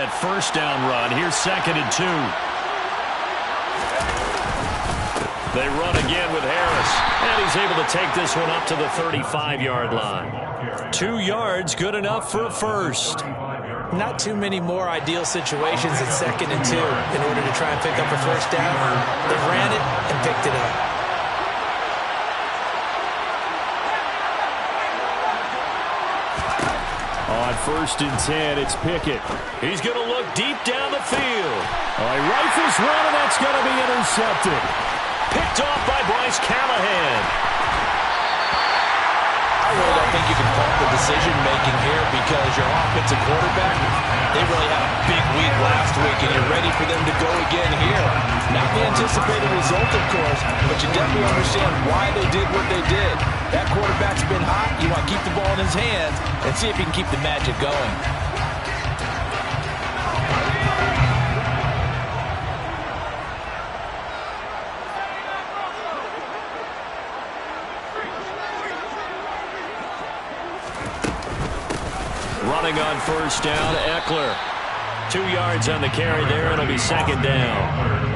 that first down run. Here's 2nd and 2. They run again with Harris, and he's able to take this one up to the 35-yard line. 2 yards, good enough for a first. Not too many more ideal situations at 2nd and 2 in order to try and pick up a first down. They ran it and picked it up. On 1st and 10, it's Pickett. He's going to look deep down the field. He rifles one, and that's going to be intercepted. Picked off by Bryce Callahan. I really don't think you can fault the decision-making here because your offensive quarterback, they really had a big week last week, and you're ready for them to go again here. Not the anticipated result, of course, but you definitely understand why they did what they did. That quarterback's been hot. You want to keep the ball in his hands and see if he can keep the magic going. Running on 1st down, Eckler. 2 yards on the carry there. It'll be 2nd down.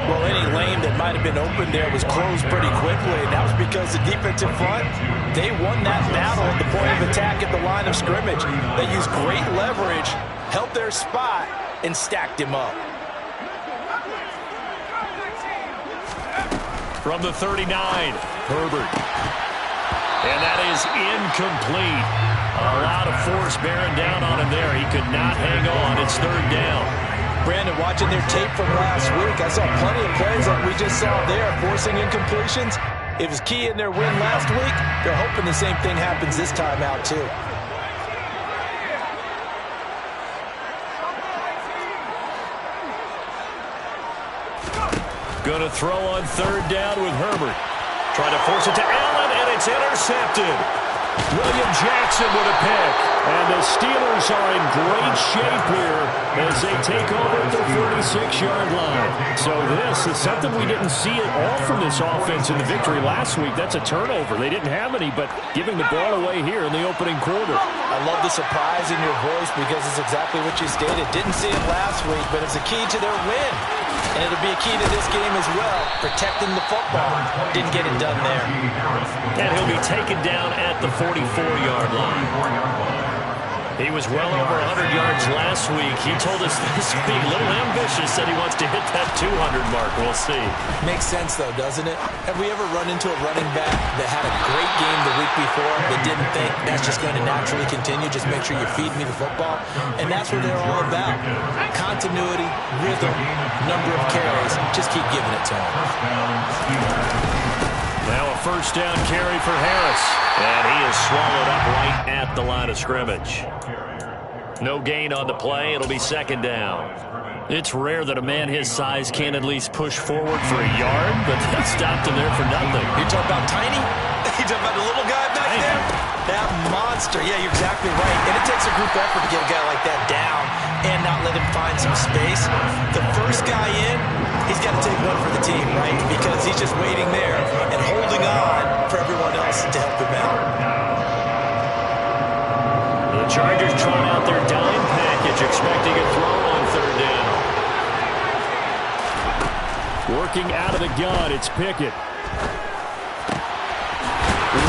Well, any lane that might have been open there was closed pretty quickly, and that was because the defensive front, they won that battle at the point of attack at the line of scrimmage. They used great leverage, held their spot, and stacked him up. From the 39, Herbert. And that is incomplete. A lot of force bearing down on him there. He could not hang on. It's 3rd down. Brandon, watching their tape from last week, I saw plenty of plays like we just saw there, forcing incompletions. It was key in their win last week. They're hoping the same thing happens this time out, too. Going to throw on 3rd down with Herbert. Trying to force it to Allen, and it's intercepted. William Jackson with a pick. And the Steelers are in great shape here as they take over at the 46-yard line. So this is something we didn't see at all from this offense in the victory last week. That's a turnover. They didn't have any, but giving the ball away here in the opening quarter. I love the surprise in your voice because it's exactly what you stated. Didn't see it last week, but it's a key to their win. And it'll be a key to this game as well, protecting the football. Didn't get it done there. And he'll be taken down at the 44-yard line. He was well over 100 yards last week. He told us this would be a little ambitious, said he wants to hit that 200 mark. We'll see. Makes sense, though, doesn't it? Have we ever run into a running back that had a great game the week before that didn't think that's just going to naturally continue? Just make sure you feed me the football. And that's what they're all about. Continuity, rhythm, number of carries. Just keep giving it to him. Now a 1st down carry for Harris. And he is swallowed up right at the line of scrimmage. No gain on the play. It'll be 2nd down. It's rare that a man his size can't at least push forward for a yard, but that stopped him there for nothing. You talking about tiny? You talking about the little guy back there? That monster. Yeah, you're exactly right. And it takes a group effort to get a guy like that down and not let him find some space. The first guy in, he's got to take one for the team, right? Because he's just waiting there and holding on for everyone else to help him out. The Chargers trying out their dime package, expecting a throw on 3rd down. Working out of the gun, it's Pickett.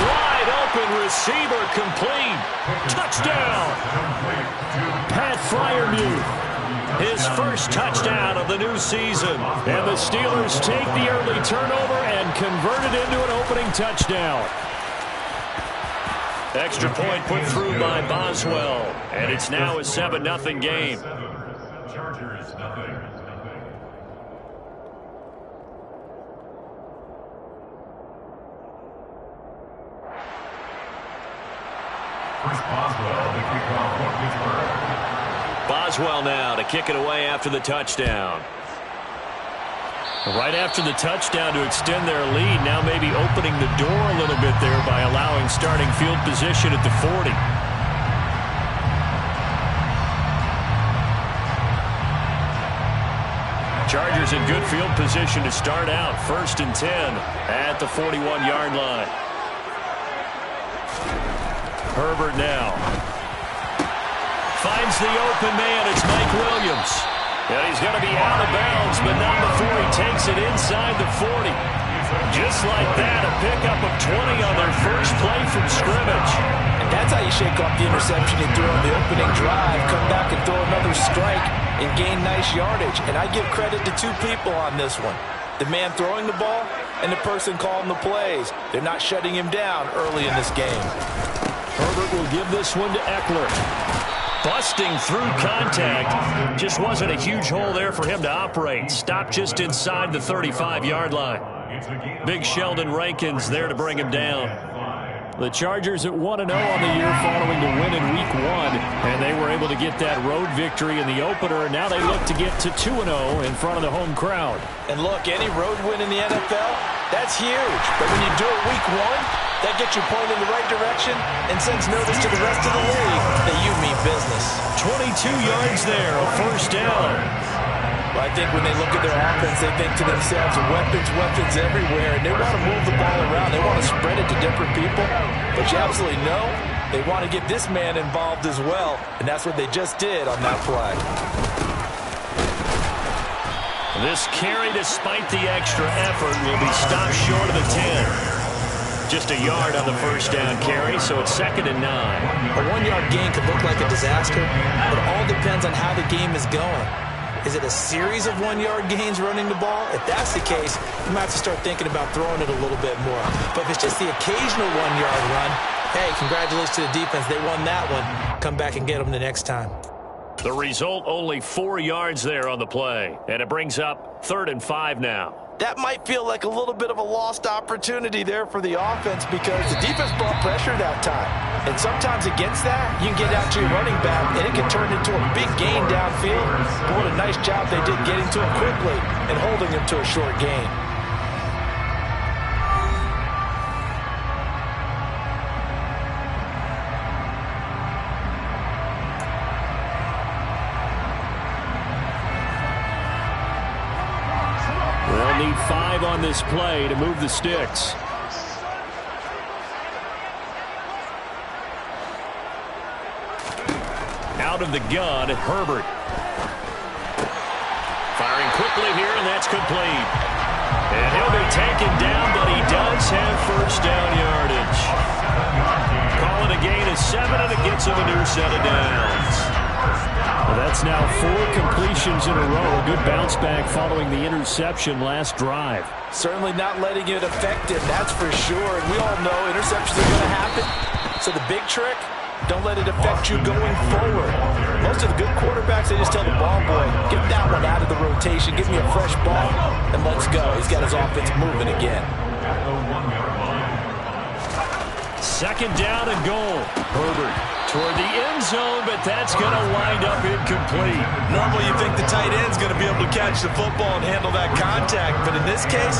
Wide open receiver, complete. Touchdown. Pat Freiermuth. His first touchdown of the new season. And the Steelers take the early turnover and convert it into an opening touchdown. Extra point put through by Boswell. And it's now a 7-0 game. Chargers, nothing. Chris Boswell, the kickoff for Pittsburgh. Boswell now to kick it away after the touchdown. Right after the touchdown to extend their lead, now maybe opening the door a little bit there by allowing starting field position at the 40. Chargers in good field position to start out. 1st and 10 at the 41-yard line. Herbert now finds the open man. It's Mike Williams. And he's going to be out of bounds, but not before he takes it inside the 40. Just like that, a pickup of 20 on their first play from scrimmage. And that's how you shake off the interception you threw on the opening drive, come back and throw another strike and gain nice yardage. And I give credit to two people on this one. The man throwing the ball and the person calling the plays. They're not shutting him down early in this game. Herbert will give this one to Eckler. Busting through contact. Just wasn't a huge hole there for him to operate. Stopped just inside the 35-yard line. Big Sheldon Rankins there to bring him down. The Chargers at 1-0 on the year following the win in Week 1. And they were able to get that road victory in the opener. Now they look to get to 2-0 in front of the home crowd. And look, any road win in the NFL, that's huge. But when you do it Week 1, that gets you pointed in the right direction and sends notice to the rest of the league that you mean business. 22 yards there, a first down. Well, I think when they look at their offense, they think to themselves, weapons everywhere, and they want to move the ball around. They want to spread it to different people. But you absolutely know they want to get this man involved as well, and that's what they just did on that play. This carry, despite the extra effort, will be stopped short of the 10. Just a yard on the first down carry, so it's 2nd and 9. A 1-yard gain could look like a disaster, but it all depends on how the game is going. Is it a series of 1-yard gains running the ball? If that's the case, you might have to start thinking about throwing it a little bit more. But if it's just the occasional 1-yard run, hey, congratulations to the defense. They won that one. Come back and get them the next time. The result, only 4 yards there on the play, and it brings up 3rd and 5 now. That might feel like a little bit of a lost opportunity there for the offense because the defense brought pressure that time. And sometimes against that, you can get out to your running back, and it can turn into a big gain downfield. But what a nice job they did getting to him quickly and holding him to a short gain. They'll need 5 on this play to move the sticks. Out of the gun, Herbert. Firing quickly here, and that's complete. And he'll be taken down, but he does have first down yardage. Call it a gain of 7, and it gets him a new set of downs. Well, that's now 4 completions in a row. A good bounce back following the interception last drive. Certainly not letting it affect him, that's for sure. And we all know interceptions are going to happen. So the big trick, don't let it affect you going forward. Most of the good quarterbacks, they just tell the ball boy, get that one out of the rotation, give me a fresh ball, and let's go. He's got his offense moving again. 2nd down and goal. Herbert toward the end zone, but that's going to wind up incomplete. Normally you think the tight end's going to be able to catch the football and handle that contact, but in this case,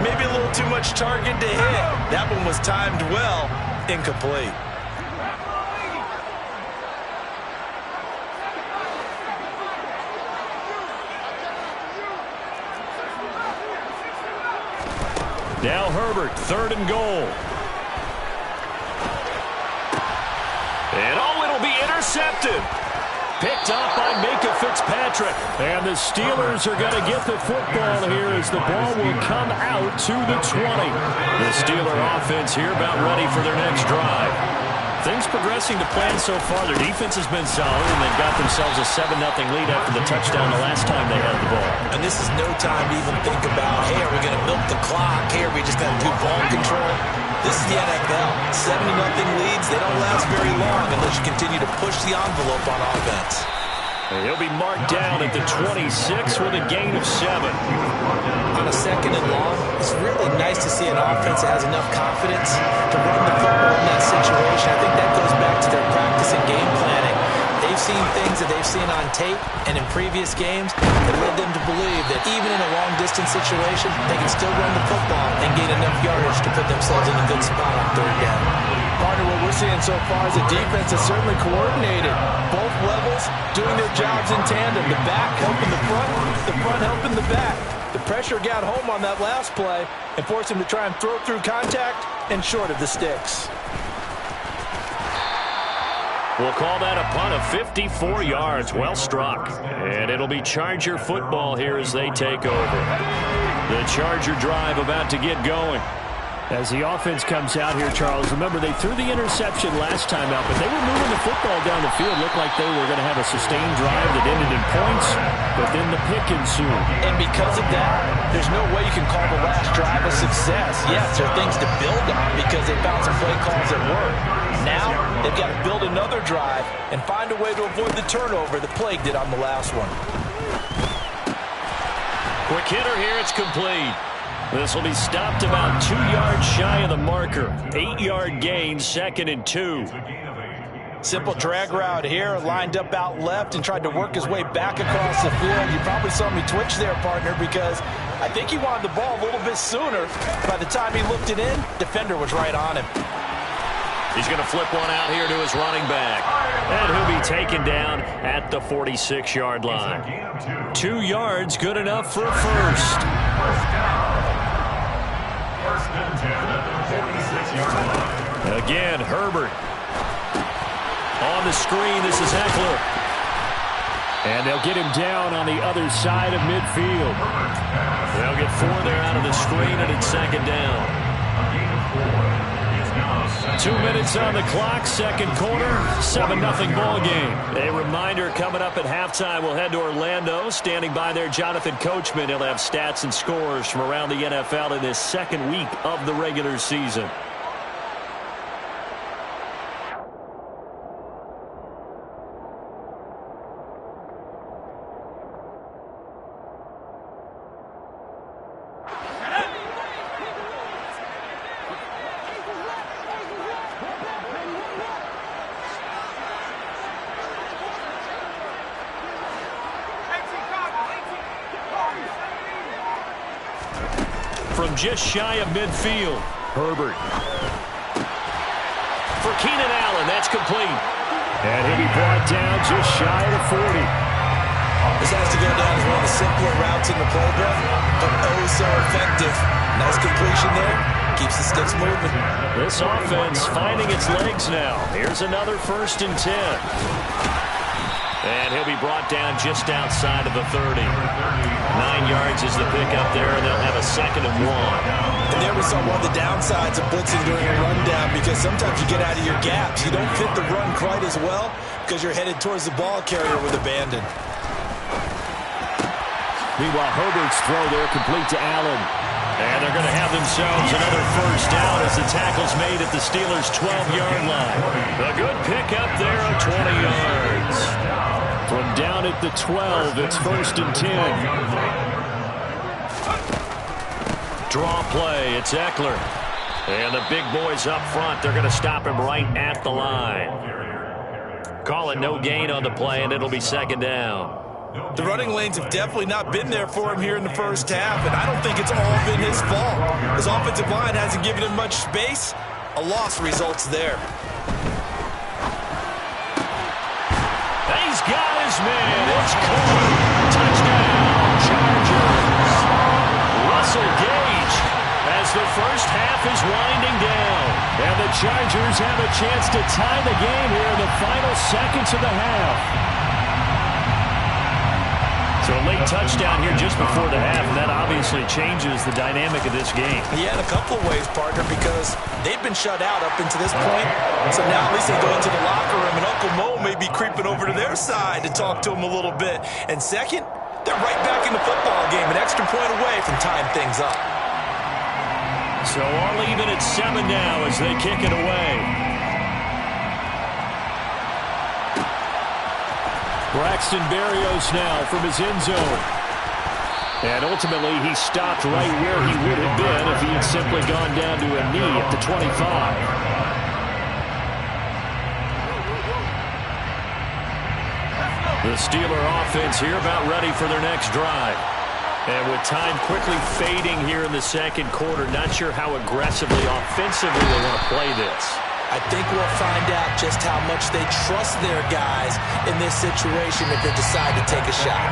maybe a little too much target to hit. That one was timed well, incomplete. Now Herbert, 3rd and goal. And it'll be intercepted. Picked off by Minka Fitzpatrick. And the Steelers are going to get the football here as the ball will come out to the 20. The Steeler offense here about ready for their next drive. Things progressing to plan so far. Their defense has been solid, and they've got themselves a 7-0 lead after the touchdown the last time they had the ball. And this is no time to even think about, hey, are we going to milk the clock? Hey, are we just going to do ball control? This is the NFL. 7-0 leads, they don't last very long unless you continue to push the envelope on offense. And he'll be marked down at the 26 with a gain of 7. On a 2nd and long, it's really nice to see an offense that has enough confidence to run the football in that situation. I think that goes back to their practice and game planning. They've seen things that they've seen on tape and in previous games that led them to believe that even in a long-distance situation, they can still run the football and gain enough yardage to put themselves in a good spot on 3rd down. Partner, what we're seeing so far is a defense that's certainly coordinated. Both levels doing their jobs in tandem. The back helping the front helping the back. The pressure got home on that last play and forced him to try and throw through contact and short of the sticks. We'll call that a punt of 54 yards. Well struck. And it'll be Charger football here as they take over. The Charger drive about to get going. As the offense comes out here, Charles, remember they threw the interception last time out, but they were moving the football down the field. Looked like they were going to have a sustained drive that ended in points, but then the pick ensued. And because of that, there's no way you can call the last drive a success. Yes, there are things to build on because they found some play calls that work. Now, they've got to build another drive and find a way to avoid the turnover the Plague did on the last one. Quick hitter here, it's complete. This will be stopped about 2 yards shy of the marker. 8-yard gain, 2nd and 2. Simple drag route here, lined up out left and tried to work his way back across the field. You probably saw me twitch there, partner, because I think he wanted the ball a little bit sooner. By the time he looked it in, defender was right on him. He's going to flip one out here to his running back. And he'll be taken down at the 46-yard line. 2 yards, good enough for a first. First and 10 at the 46-yard line. Again, Herbert. On the screen, this is Eckler. And they'll get him down on the other side of midfield. They'll get 4 there out of the screen, and it's 2nd down. A gain of 4. 2 minutes on the clock, 2nd quarter, 7-0 ball game. A reminder coming up at halftime, we'll head to Orlando. Standing by there, Jonathan Coachman. He'll have stats and scores from around the NFL in this 2nd week of the regular season. From just shy of midfield, Herbert. For Keenan Allen, that's complete. And he'll be brought down just shy of the 40. This has to go down as one of the simpler routes in the playbook, but oh so effective. Nice completion there. Keeps the sticks moving. This offense finding its legs now. Here's another 1st and 10. And he'll be brought down just outside of the 30. 9 yards is the pickup there, and they'll have a 2nd and 1. And there we saw one of the downsides of blitzing during a rundown, because sometimes you get out of your gaps. You don't fit the run quite as well because you're headed towards the ball carrier with abandon. Meanwhile, Herbert's throw there complete to Allen. And they're going to have themselves another 1st down as the tackle's made at the Steelers' 12-yard line. A good pickup there of 20 yards. From down at the 12, it's 1st and 10. Draw play, it's Eckler. And the big boys up front, they're going to stop him right at the line. Call it no gain on the play, and it'll be 2nd down. The running lanes have definitely not been there for him here in the first half, and I don't think it's all been his fault. His offensive line hasn't given him much space. A loss results there. He's got his man. It's caught. Touchdown, Chargers. Russell Gage as the first half is winding down. And the Chargers have a chance to tie the game here in the final seconds of the half. So a late touchdown here just before the half, and that obviously changes the dynamic of this game. Yeah, in a couple of ways, partner, because they've been shut out up until this point. So now at least they go into the locker room, and Uncle Mo may be creeping over to their side to talk to him a little bit. And second, they're right back in the football game, an extra point away from tying things up. So all even at 7 now as they kick it away. Braxton Berrios now from his end zone. And ultimately, he stopped right where he would have been if he had simply gone down to a knee at the 25. The Steeler offense here about ready for their next drive. And with time quickly fading here in the 2nd quarter, not sure how aggressively, offensively they want to play this. I think we'll find out just how much they trust their guys in this situation if they decide to take a shot.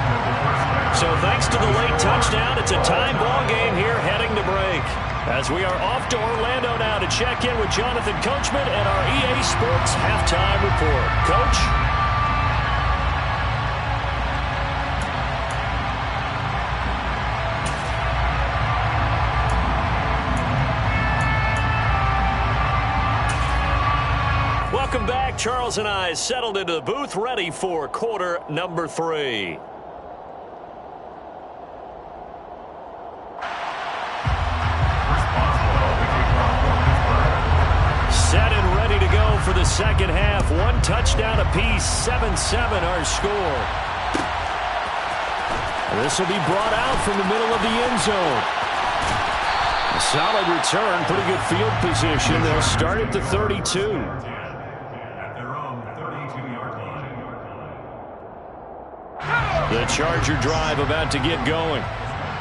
So thanks to the late touchdown, it's a tie ball game here heading to break. As we are off to Orlando now to check in with Jonathan Coachman and our EA Sports halftime report. Coach? Welcome back. Charles and I settled into the booth, ready for quarter number 3. Set and ready to go for the second half. 1 touchdown apiece, 7-7 our score. This will be brought out from the middle of the end zone. A solid return, pretty good field position. They'll start at the 32. The Charger drive about to get going.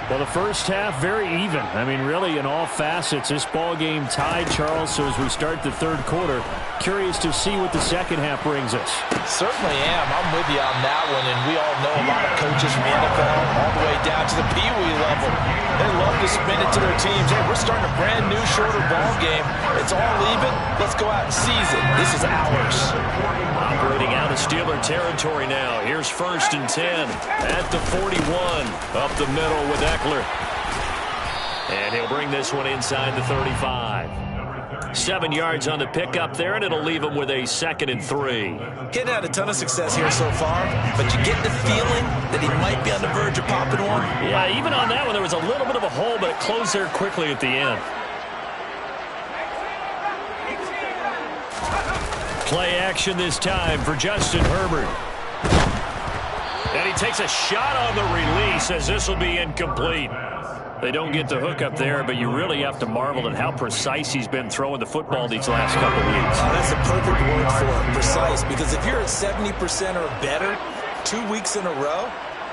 Well, the first half, very even. I mean, really, in all facets, this ball game tied, Charles. So as we start the third quarter, curious to see what the second half brings us. Certainly am. I'm with you on that one, and we all know a lot of coaches from the NFL all the way down to the Pee Wee level. They love to spin it to their teams. Hey, we're starting a brand new, shorter ball game. It's all even. Let's go out and seize it. This is ours. Operating out of Steeler territory now. Here's 1st and 10 at the 41. Up the middle with Eckler. And he'll bring this one inside the 35. 7 yards on the pickup there, and it'll leave him with a 2nd and 3. Getting had a ton of success here so far, but you get the feeling that he might be on the verge of popping one. Yeah, even on that one, there was a little bit of a hole, but it closed there quickly at the end. Play action this time for Justin Herbert. And he takes a shot on the release as this will be incomplete. They don't get the hook up there, but you really have to marvel at how precise he's been throwing the football these last couple of weeks. Oh, that's a perfect word for it, precise, because if you're at 70% or better 2 weeks in a row,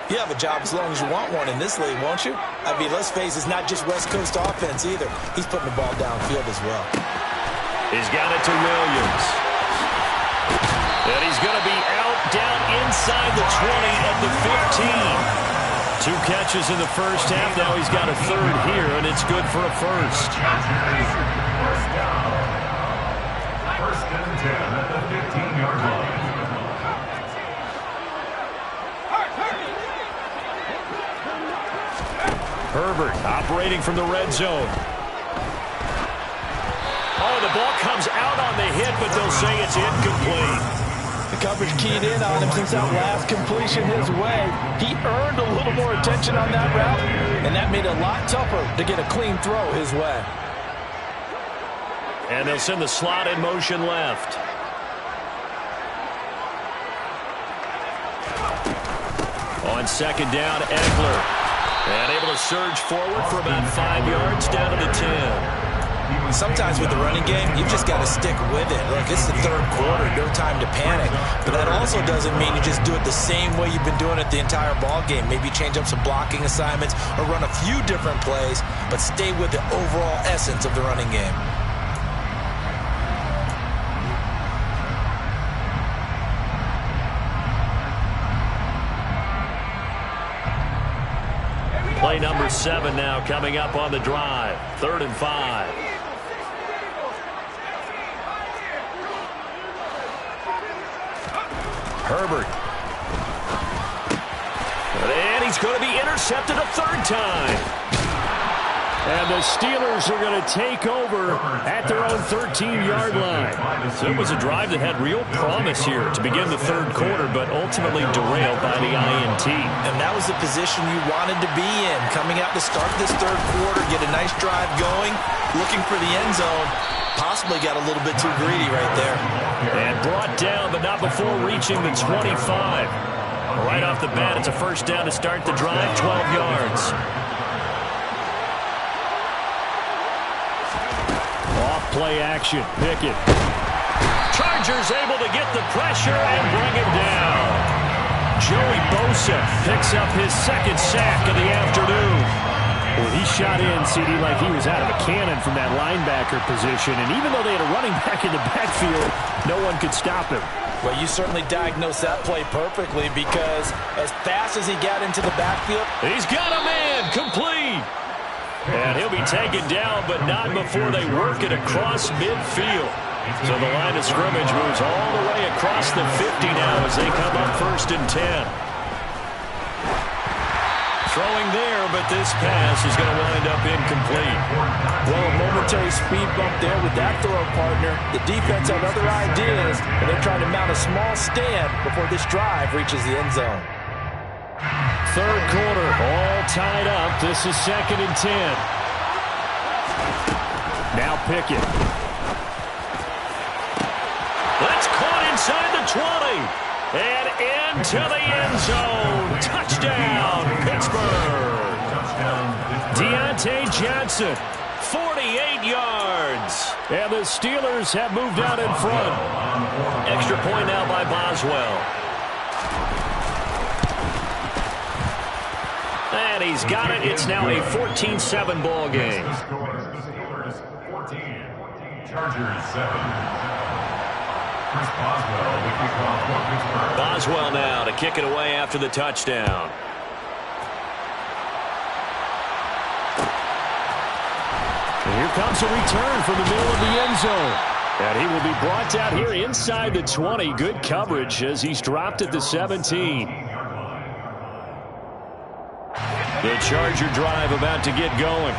you have a job as long as you want one in this league, won't you? I mean, let's face it, it's not just West Coast offense either. He's putting the ball downfield as well. He's got it to Williams. And he's going to be out down inside the 20 at the 15. 2 catches in the first half. Now he's got a 3rd here, and it's good for a 1st. First and 10 at the 15-yard line. Herbert operating from the red zone. Oh, the ball comes out on the hit, but they'll say it's incomplete. The coverage keyed in on him since that last completion his way. He earned a little more attention on that route, and that made it a lot tougher to get a clean throw his way. And they'll send the slot in motion left. On 2nd down, Eckler. And able to surge forward for about 5 yards down to the 10. Sometimes with the running game, you've just got to stick with it. Look, it's the third quarter, no time to panic. But that also doesn't mean you just do it the same way you've been doing it the entire ball game. Maybe change up some blocking assignments or run a few different plays, but stay with the overall essence of the running game. Play number 7 now coming up on the drive. 3rd and 5. Herbert. And he's going to be intercepted a 3rd time. And the Steelers are going to take over at their own 13-yard line. So it was a drive that had real promise here to begin the third quarter, but ultimately derailed by the INT. And that was the position you wanted to be in. Coming out to start this third quarter, get a nice drive going, looking for the end zone. Possibly got a little bit too greedy right there. And brought down, but not before reaching the 25. Right off the bat, it's a first down to start the drive, 12 yards. Off play action, Pickett. Chargers able to get the pressure and bring him down. Joey Bosa picks up his 2nd sack of the afternoon. Well, he shot in, CD, like he was out of a cannon from that linebacker position. And even though they had a running back in the backfield, no one could stop him. Well, you certainly diagnosed that play perfectly because as fast as he got into the backfield, he's got a man complete. And he'll be taken down, but not before they work it across midfield. So the line of scrimmage moves all the way across the 50 now as they come up 1st and 10. Throwing there, but this pass is going to wind up incomplete. Well, a momentary speed bump there with that throw partner. The defense had other ideas, and they're trying to mount a small stand before this drive reaches the end zone. 3rd quarter, all tied up. This is 2nd and 10. Now Pickett. That's caught inside the 20. And into the end zone. Touchdown, Pittsburgh. Deontay Johnson, 48 yards. And the Steelers have moved out in front. Extra point now by Boswell. And he's got it. It's now a 14-7 ball game. Steelers 14, Chargers 7. Chris Boswell, the kickoff for Pittsburgh. Boswell now to kick it away after the touchdown. And here comes a return from the middle of the end zone. And he will be brought down here inside the 20. Good coverage as he's dropped at the 17. The Charger drive about to get going.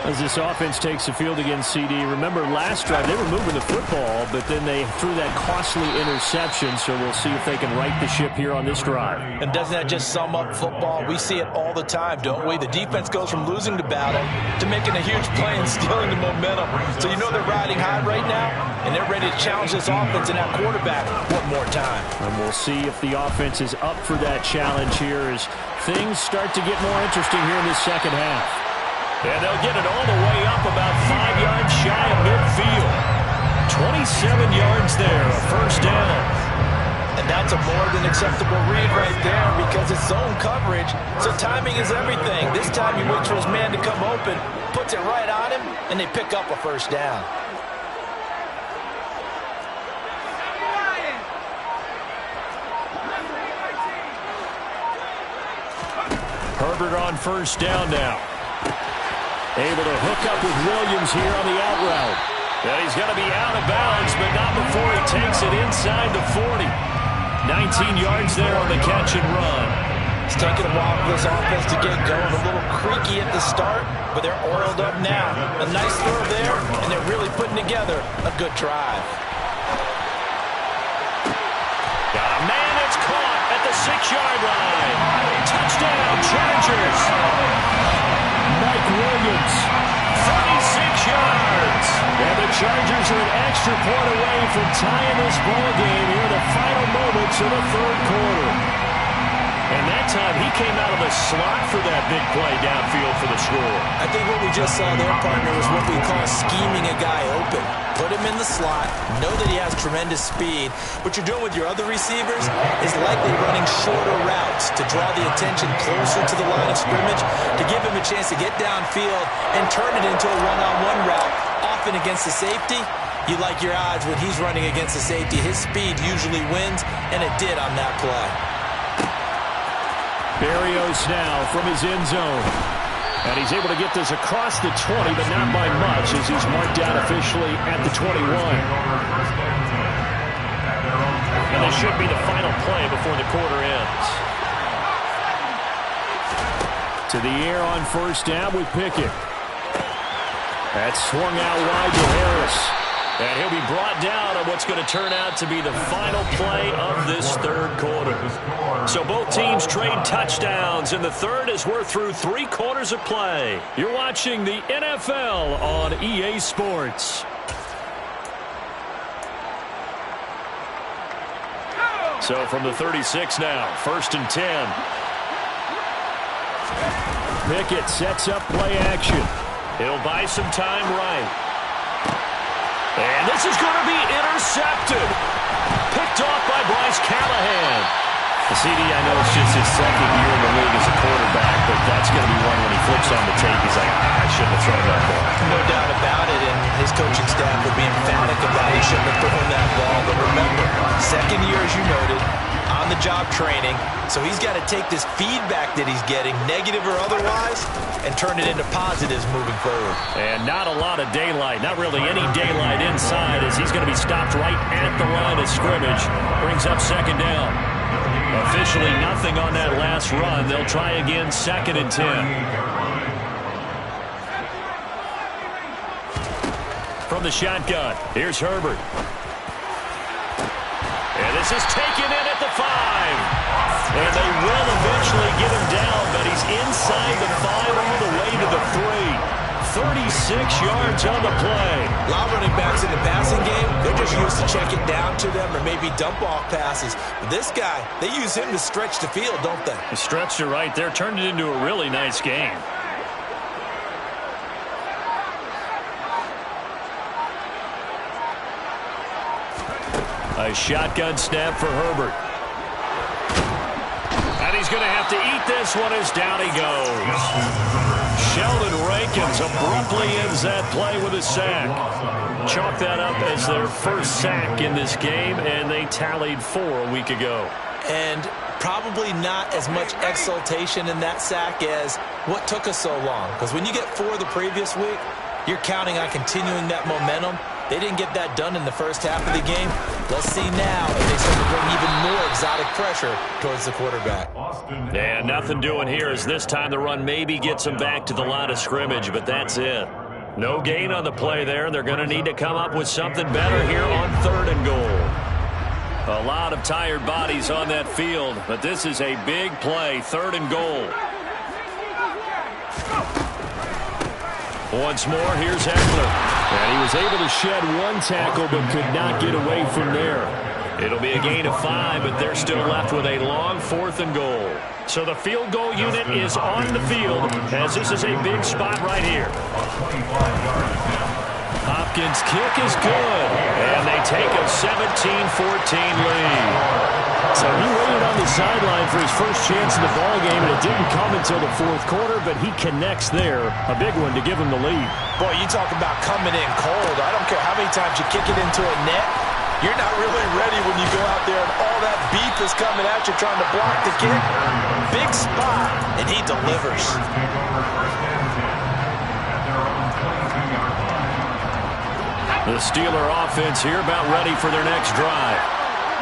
As this offense takes the field against CD, remember last drive they were moving the football, but then they threw that costly interception, so we'll see if they can right the ship here on this drive. And doesn't that just sum up football? We see it all the time, don't we? The defense goes from losing the battle to making a huge play and stealing the momentum. So you know they're riding high right now, and they're ready to challenge this offense and that quarterback one more time. And we'll see if the offense is up for that challenge here as things start to get more interesting here in this second half. And they'll get it all the way up about 5 yards shy of midfield. 27 yards there, a first down. And that's a more than acceptable read right there because it's zone coverage, so timing is everything. This time he waits for his man to come open, puts it right on him, and they pick up a first down. Herbert on first down now. Able to hook up with Williams here on the out route. And he's going to be out of bounds, but not before he takes it inside the 40. 19 yards there on the catch and run. It's taking a while for this offense to get going. A little creaky at the start, but they're oiled up now. A nice throw there, and they're really putting together a good drive. Got a man that's caught at the 6-yard line. Touchdown, Chargers. Mike Williams, 36 yards. And the Chargers are an extra point away from tying this ball game here in the final moments of the 3rd quarter. And that time he came out of the slot for that big play downfield for the score. I think what we just saw there, partner, was what we call scheming a guy open. Put him in the slot, know that he has tremendous speed. What you're doing with your other receivers is likely running shorter routes to draw the attention closer to the line of scrimmage, to give him a chance to get downfield and turn it into a one-on-one route. Often against the safety, you like your odds when he's running against the safety. His speed usually wins, and it did on that play. Berrios now from his end zone. And he's able to get this across the 20, but not by much as he's marked out officially at the 21. And this should be the final play before the quarter ends. To the air on first down with Pickett. That's swung out wide to Harris. And he'll be brought down on what's going to turn out to be the final play of this 3rd quarter. So both teams trade touchdowns, and the third as we're through 3 quarters of play. You're watching the NFL on EA Sports. So from the 36 now, 1st and 10. Pickett sets up play action. He'll buy some time right. And this is going to be intercepted. Picked off by Bryce Callahan. CD, I know it's just his 2nd year in the league as a quarterback, but that's going to be one when he flips on the tape. He's like, I shouldn't have thrown that ball. No doubt about it, and his coaching staff will be emphatic about he shouldn't have thrown that ball. But remember, 2nd year, as you noted, on-the-job training, so he's got to take this feedback that he's getting, negative or otherwise, and turn it into positives moving forward. And not a lot of daylight, not really any daylight inside, as he's going to be stopped right at the line of scrimmage. Brings up second down. Officially nothing on that last run. They'll try again, 2nd and 10. From the shotgun, here's Herbert. And this is taken in at the 5. And they will eventually get him down, but he's inside the 5 all the way to the 3. 36 yards on the play. A lot of running backs in the passing game, they're just used to check it down to them or maybe dump off passes. But this guy, they use him to stretch the field, don't they? He stretched it right there, turned it into a really nice game. A shotgun snap for Herbert. And he's going to have to eat this one as down he goes. Sheldon Rankins abruptly ends that play with a sack. Chalk that up as their first sack in this game, and they tallied 4 a week ago. And probably not as much exultation in that sack as what took us so long. Because when you get 4 the previous week, you're counting on continuing that momentum. They didn't get that done in the first half of the game. Let's see now if they start to bring even more exotic pressure towards the quarterback. And nothing doing here as this time the run maybe gets them back to the line of scrimmage, but that's it. No gain on the play there. They're going to need to come up with something better here on 3rd and goal. A lot of tired bodies on that field, but this is a big play, 3rd and goal. Once more, here's Eckler. And he was able to shed 1 tackle but could not get away from there. It'll be a gain of 5, but they're still left with a long 4th and goal. So the field goal unit is on the field as this is a big spot right here. Hopkins' kick is good, and they take a 17-14 lead. So he waited on the sideline for his first chance in the ballgame, and it didn't come until the 4th quarter, but he connects there. A big one to give him the lead. Boy, you talk about coming in cold. I don't care how many times you kick it into a net. You're not really ready when you go out there and all that beef is coming at you trying to block the kick. Big spot, and he delivers. The Steeler offense here about ready for their next drive.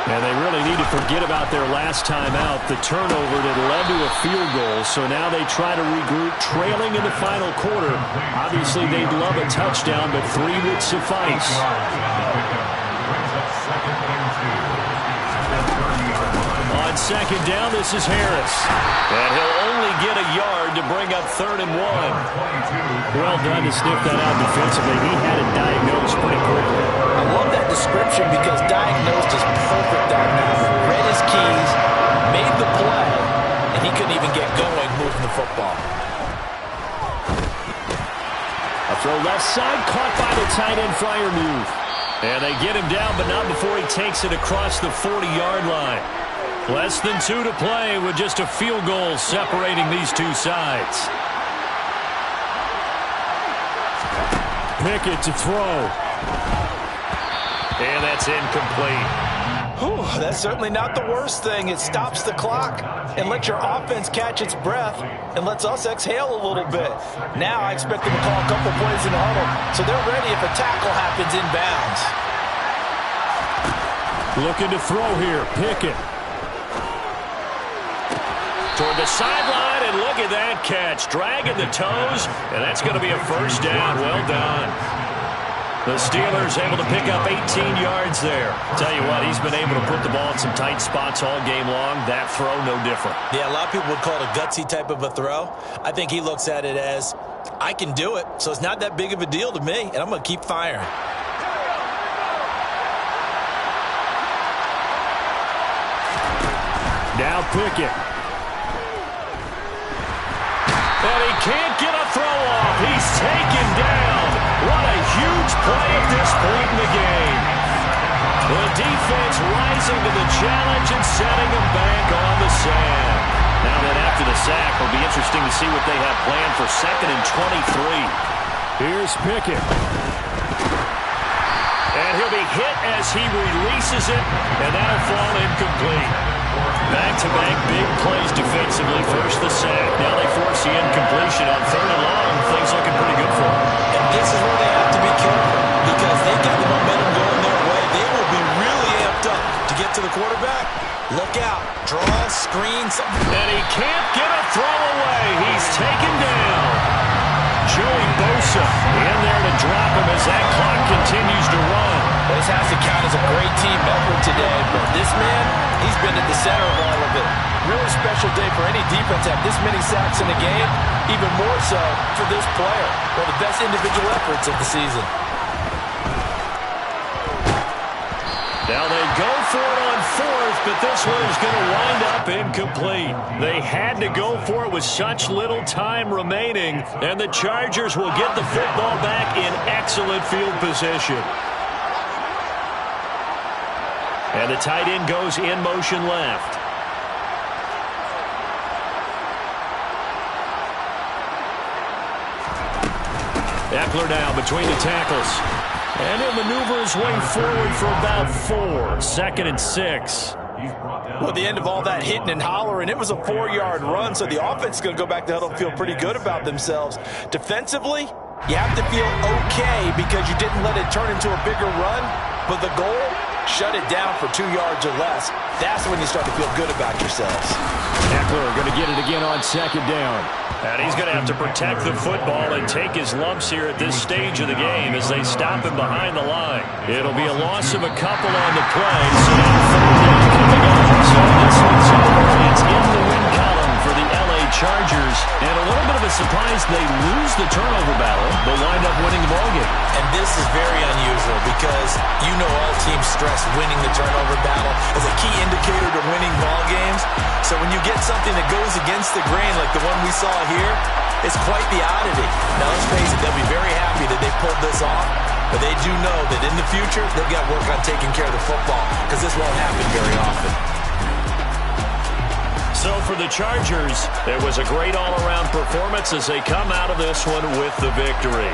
And they really need to forget about their last time out, the turnover that led to a field goal. So now they try to regroup, trailing in the final quarter. Obviously, they'd love a touchdown, but 3 would suffice. On 2nd down, this is Harris. And he'll only get a yard to bring up 3rd and 1. Well done to sniff that out defensively. He had it diagnosed pretty quickly. I love that description because diagnosed is perfect on that. Read his keys, made the play, and he couldn't even get going moving the football. A throw left side, caught by the tight end Freiermuth. And they get him down, but not before he takes it across the 40-yard line. Less than 2 to play with just a field goal separating these two sides. Pickett to throw. And that's incomplete. Whew, that's certainly not the worst thing. It stops the clock and lets your offense catch its breath and lets us exhale a little bit. Now I expect them to call a couple plays in the huddle so they're ready if a tackle happens inbounds. Looking to throw here, Pickett. Toward the sideline, and look at that catch. Dragging the toes, and that's going to be a first down. Well done. The Steelers able to pick up 18 yards there. Tell you what, he's been able to put the ball in some tight spots all game long. That throw, no different. Yeah, a lot of people would call it a gutsy type of a throw. I think he looks at it as, I can do it, so it's not that big of a deal to me, and I'm going to keep firing. Now Pickett. And he can't get a throw off. He's taken down. What a huge play at this point in the game. The defense rising to the challenge and setting him back on the sand. Now then after the sack, it'll be interesting to see what they have planned for 2nd and 23. Here's Pickett. And And he'll be hit as he releases it, and that'll fall incomplete. Back-to-back big plays defensively. First the sack. Now they force the incompletion on 3rd and long. Things looking pretty good for them. And this is where they have to be careful because they've got the momentum going their way. They will be really amped up to get to the quarterback. Look out. Draw, screen, something. And he can't get a throw away. He's taken down. Joey Bosa in there to drop him as that clock continues to run. This has to count as a great team effort today, but this man, he's been at the center of all of it. Really special day for any defense to have this many sacks in a game, even more so for this player. One of the best individual efforts of the season. Now they go for it on 4th, but this one is going to wind up incomplete. They had to go for it with such little time remaining, and the Chargers will get the football back in excellent field position. And the tight end goes in motion left. Eckler now between the tackles. And he'll maneuver his way forward for about 4. 2nd and 6. Well, at the end of all that hitting and hollering, it was a 4-yard run, so the offense is going to go back to huddle and feel pretty good about themselves. Defensively, you have to feel okay because you didn't let it turn into a bigger run, but the goal, shut it down for 2 yards or less. That's when you start to feel good about yourselves. Eckler going to get it again on 2nd down. And he's going to have to protect the football and take his lumps here at this stage of the game as they stop him behind the line. It'll be a loss of a couple on the play. So now 3rd down coming up. So this one's over. It's in the win column for the LA Chargers. And a little bit of a surprise, they lose the turnover battle, but wind up winning the ballgame. And this is very unusual because you know all teams stress winning the turnover battle as a key indicator to winning ball games. So when you get something that goes against the grain like the one we saw here, it's quite the oddity. Now let's face it, they'll be very happy that they pulled this off, but they do know that in the future they've got to work on taking care of the football because this won't happen very often. So for the Chargers, it was a great all-around performance as they come out of this one with the victory.